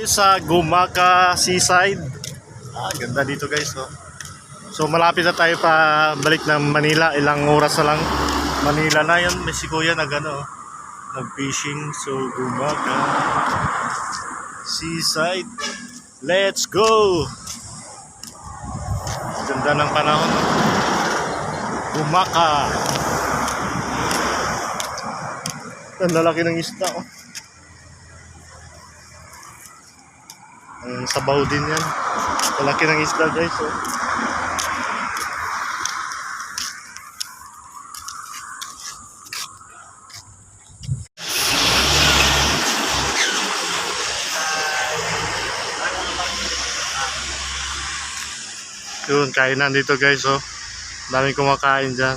Sa Gumaca Seaside. Ganda dito guys, oh. So malapit na tayo pa balik ng Manila. Ilang oras na lang Manila na yan. May si Kuya nag-fishing. So Gumaca Seaside, let's go. Ganda ng panahon, oh. Gumaca. Ang lalaki ng isda, oh. Ang sabaw din yan. Malaki ng isda guys, oh. Yun, kainan dito guys, oh. Daming kumakain dyan.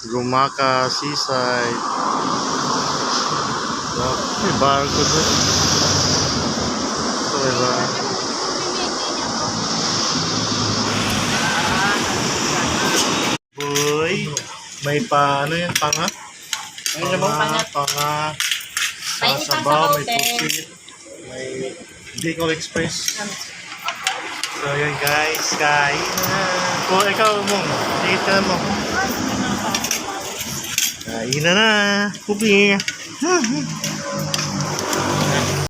Gumaca Seaside. Oh, may barko doon. Diba? Boy, may ano yan, panga? Panga, sabaw, may pusit, may Bicol Express. So yun guys, kain na. Kung ikaw mo, tigit ka mo. Kain na na, kubi.